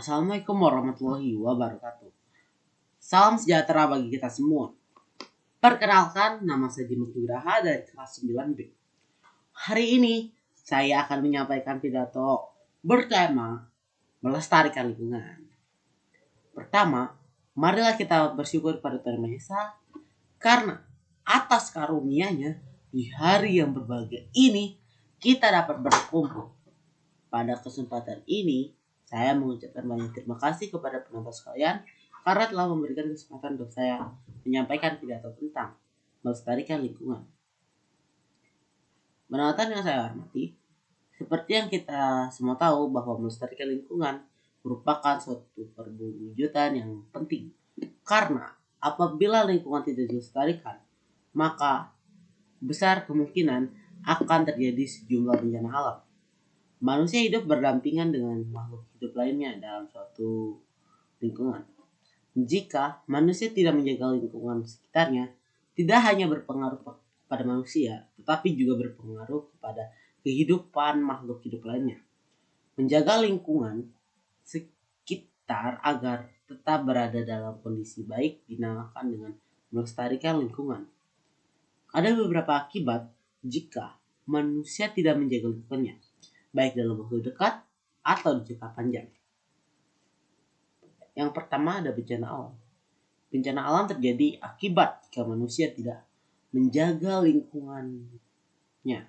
Assalamualaikum warahmatullahi wabarakatuh. Salam sejahtera bagi kita semua. Perkenalkan, nama saya Dimas Nugraha dari kelas 9B. Hari ini saya akan menyampaikan pidato bertema melestarikan lingkungan. Pertama, marilah kita bersyukur pada Tuhan Maha Esa karena atas karunia-Nya di hari yang berbahagia ini kita dapat berkumpul. Pada kesempatan ini, saya mengucapkan banyak terima kasih kepada penonton sekalian karena telah memberikan kesempatan untuk saya menyampaikan pidato tentang melestarikan lingkungan. Penonton yang saya hormati, seperti yang kita semua tahu bahwa melestarikan lingkungan merupakan suatu perwujudan yang penting. Karena apabila lingkungan tidak dilestarikan, maka besar kemungkinan akan terjadi sejumlah bencana alam. Manusia hidup berdampingan dengan makhluk hidup lainnya dalam suatu lingkungan. Jika manusia tidak menjaga lingkungan sekitarnya, tidak hanya berpengaruh kepada manusia, tetapi juga berpengaruh kepada kehidupan makhluk hidup lainnya. Menjaga lingkungan sekitar agar tetap berada dalam kondisi baik dinamakan dengan melestarikan lingkungan. Ada beberapa akibat jika manusia tidak menjaga lingkungannya, baik dalam waktu dekat atau jangka panjang. Yang pertama ada bencana alam. Bencana alam terjadi akibat jika manusia tidak menjaga lingkungannya.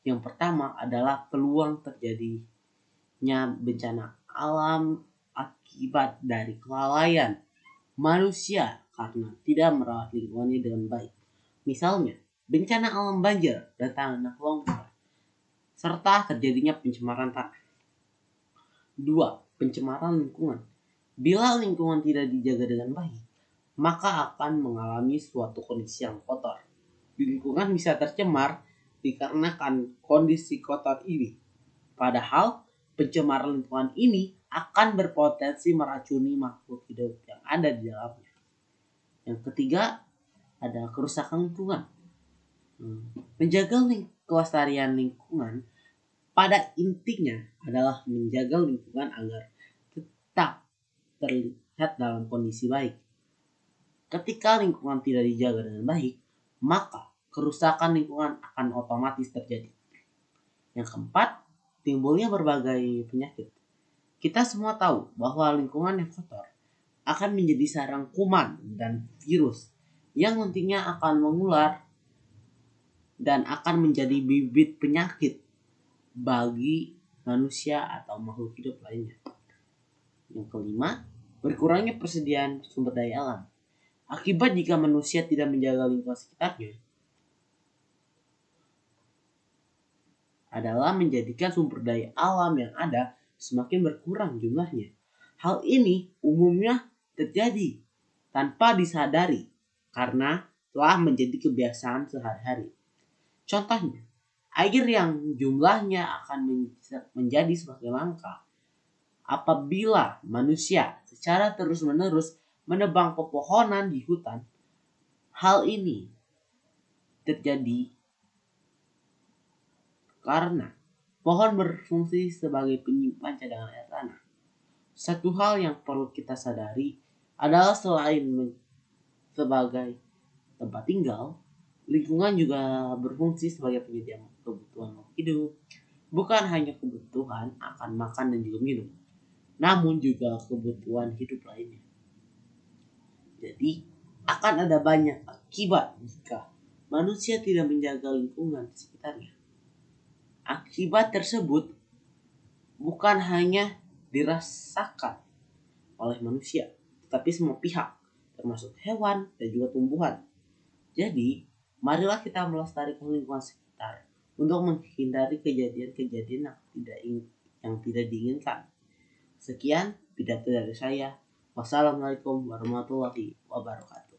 Yang pertama adalah peluang terjadinya bencana alam akibat dari kelalaian manusia karena tidak merawat lingkungannya dengan baik. Misalnya, bencana alam banjir dan tanah longsor, serta terjadinya pencemaran tanah. 2. Pencemaran lingkungan. Bila lingkungan tidak dijaga dengan baik, maka akan mengalami suatu kondisi yang kotor. Lingkungan bisa tercemar dikarenakan kondisi kotor ini. Padahal pencemaran lingkungan ini akan berpotensi meracuni makhluk hidup yang ada di dalamnya. Yang ketiga ada kerusakan lingkungan. Menjaga kelestarian lingkungan pada intinya adalah menjaga lingkungan agar tetap terlihat dalam kondisi baik. Ketika lingkungan tidak dijaga dengan baik, maka kerusakan lingkungan akan otomatis terjadi. Yang keempat, timbulnya berbagai penyakit. Kita semua tahu bahwa lingkungan yang kotor akan menjadi sarang kuman dan virus yang nantinya akan mengular dan akan menjadi bibit penyakit bagi manusia atau makhluk hidup lainnya. Yang kelima, berkurangnya persediaan sumber daya alam. Akibat jika manusia tidak menjaga lingkungan sekitarnya adalah menjadikan sumber daya alam yang ada semakin berkurang jumlahnya. Hal ini umumnya terjadi tanpa disadari karena telah menjadi kebiasaan sehari-hari. Contohnya, air yang jumlahnya akan menjadi semakin langka apabila manusia secara terus-menerus menebang pepohonan di hutan. Hal ini terjadi karena pohon berfungsi sebagai penyimpan cadangan air tanah. Satu hal yang perlu kita sadari adalah selain sebagai tempat tinggal, lingkungan juga berfungsi sebagai penyedia kebutuhan hidup. Bukan hanya kebutuhan akan makan dan juga minum, namun juga kebutuhan hidup lainnya. Jadi, akan ada banyak akibat jika manusia tidak menjaga lingkungan di sekitarnya. Akibat tersebut bukan hanya dirasakan oleh manusia, tetapi semua pihak, termasuk hewan dan juga tumbuhan. Jadi, marilah kita melestarikan lingkungan sekitar untuk menghindari kejadian-kejadian yang tidak diinginkan. Sekian pidato dari saya. Wassalamualaikum warahmatullahi wabarakatuh.